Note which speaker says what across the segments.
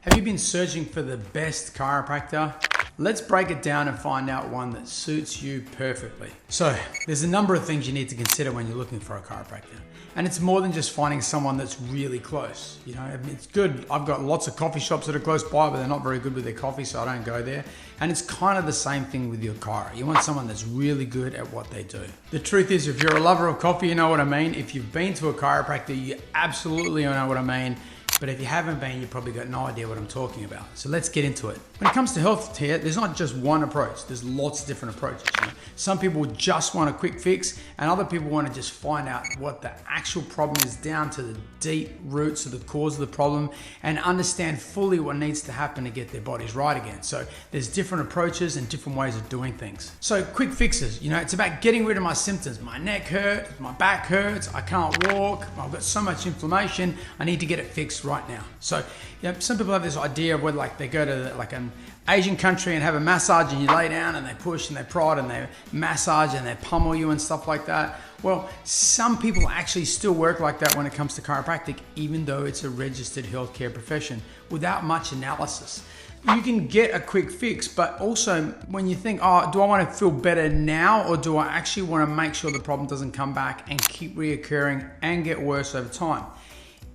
Speaker 1: Have you been searching for the best chiropractor? Let's break it down and find out one that suits you perfectly. So there's a number of things you need to consider when you're looking for a chiropractor. And it's more than just finding someone that's really close. You know, it's good. I've got lots of coffee shops that are close by, but they're not very good with their coffee, so I don't go there. And it's kind of the same thing with your chiro. You want someone that's really good at what they do. The truth is, if you're a lover of coffee, you know what I mean. If you've been to a chiropractor, you absolutely know what I mean. But if you haven't been, you've probably got no idea what I'm talking about. So let's get into it. When it comes to health care, there's not just one approach. There's lots of different approaches. You know? Some people just want a quick fix, and other people want to just find out what the actual problem is down to the deep roots of the cause of the problem and understand fully what needs to happen to get their bodies right again. So there's different approaches and different ways of doing things. So quick fixes, you know, it's about getting rid of my symptoms. My neck hurts, my back hurts, I can't walk, I've got so much inflammation, I need to get it fixed right now. So, you know, some people have this idea of where like they go to like an Asian country and have a massage and you lay down and they push and they prod and they massage and they pummel you and stuff like that. Well, some people actually still work like that when it comes to chiropractic, even though it's a registered healthcare profession, without much analysis. You can get a quick fix, but also when you think, oh, do I want to feel better now, or do I actually want to make sure the problem doesn't come back and keep reoccurring and get worse over time?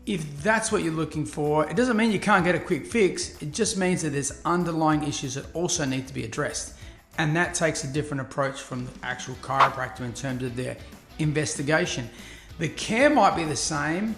Speaker 1: If that's what you're looking for, it doesn't mean you can't get a quick fix. It just means that there's underlying issues that also need to be addressed. And that takes a different approach from the actual chiropractor in terms of their investigation. The care might be the same,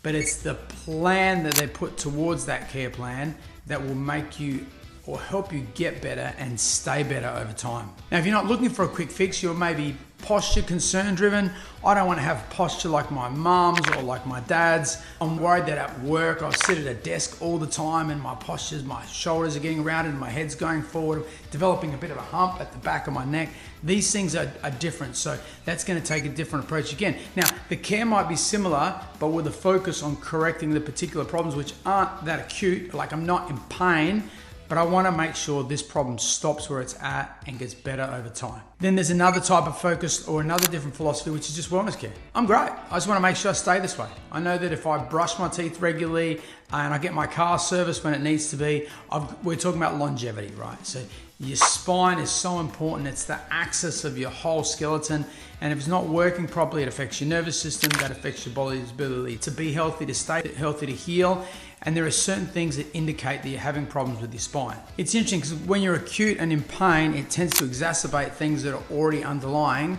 Speaker 1: but it's the plan that they put towards that care plan that will make you or help you get better and stay better over time. Now, if you're not looking for a quick fix, you're maybe posture concern driven. I don't want to have posture like my mom's or like my dad's. I'm worried that at work I sit at a desk all the time and my postures, my shoulders are getting rounded and my head's going forward, developing a bit of a hump at the back of my neck. These things are different, so that's going to take a different approach again. Now, the care might be similar, but with a focus on correcting the particular problems which aren't that acute, like I'm not in pain, but I want to make sure this problem stops where it's at and gets better over time. Then there's another type of focus or another different philosophy, which is just wellness care. I'm great. I just want to make sure I stay this way. I know that if I brush my teeth regularly and I get my car serviced when it needs to be, we're talking about longevity, right? So your spine is so important. It's the axis of your whole skeleton. And if it's not working properly, it affects your nervous system. That affects your body's ability to be healthy, to stay healthy, to heal. And there are certain things that indicate that you're having problems with your spine. It's interesting because when you're acute and in pain, it tends to exacerbate things that are already underlying.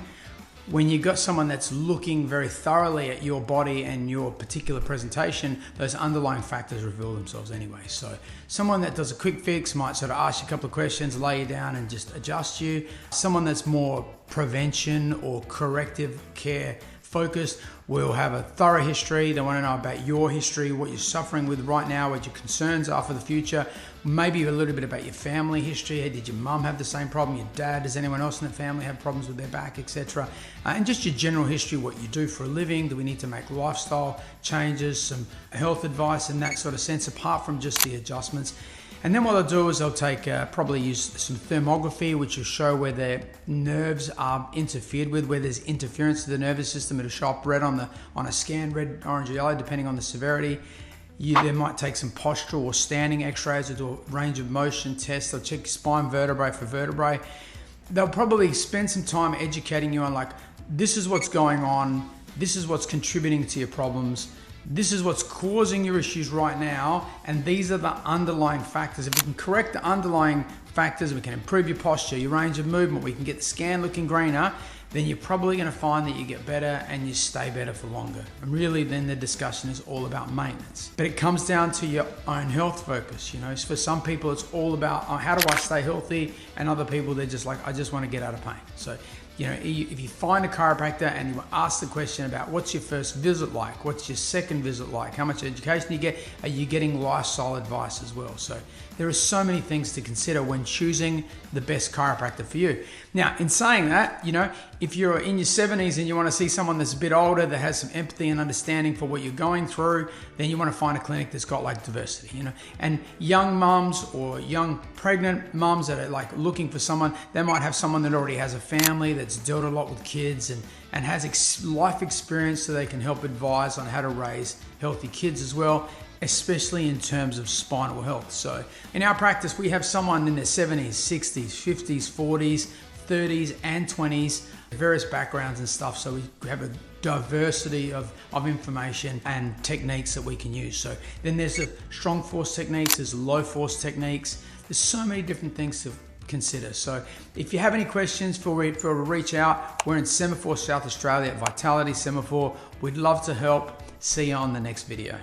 Speaker 1: When you've got someone that's looking very thoroughly at your body and your particular presentation, those underlying factors reveal themselves anyway. So someone that does a quick fix might sort of ask you a couple of questions, lay you down and just adjust you. Someone that's more prevention or corrective care focused will have a thorough history. They want to know about your history, what you're suffering with right now, what your concerns are for the future, maybe a little bit about your family history. Hey, did your mum have the same problem? Your dad? Does anyone else in the family have problems with their back, etc.? And just your general history, what you do for a living. Do we need to make lifestyle changes, some health advice in that sort of sense, apart from just the adjustments? And then what they'll do is they'll take, probably use some thermography, which will show where their nerves are interfered with, where there's interference to the nervous system. It'll show up red on a scan, red, orange, or yellow, depending on the severity. They might take some postural or standing x-rays or do a range of motion tests. They'll check your spine vertebrae for vertebrae. They'll probably spend some time educating you on like, this is what's going on, this is what's contributing to your problems, this is what's causing your issues right now, and these are the underlying factors. If we can correct the underlying factors, we can improve your posture, your range of movement, we can get the scan looking greener, then you're probably going to find that you get better and you stay better for longer. And really then the discussion is all about maintenance. But it comes down to your own health focus. You know, for some people it's all about, oh, how do I stay healthy? And other people, they're just like, I just want to get out of pain. So, you know, if you find a chiropractor and you ask the question about what's your first visit like, what's your second visit like, how much education you get, are you getting lifestyle advice as well? So there are so many things to consider when choosing the best chiropractor for you. Now, in saying that, you know, if you're in your 70s and you want to see someone that's a bit older, that has some empathy and understanding for what you're going through, then you want to find a clinic that's got like diversity, you know. And young mums or young pregnant mums that are like looking for someone, they might have someone that already has a family that's dealt a lot with kids and has life experience so they can help advise on how to raise healthy kids as well. especially in terms of spinal health. So in our practice, we have someone in their 70s, 60s, 50s, 40s, 30s, and 20s, various backgrounds and stuff. So we have a diversity of information and techniques that we can use. So then there's the strong force techniques, there's low force techniques. There's so many different things to consider. So if you have any questions, feel free to reach out. We're in Semaphore, South Australia at Vitality Semaphore. We'd love to help. See you on the next video.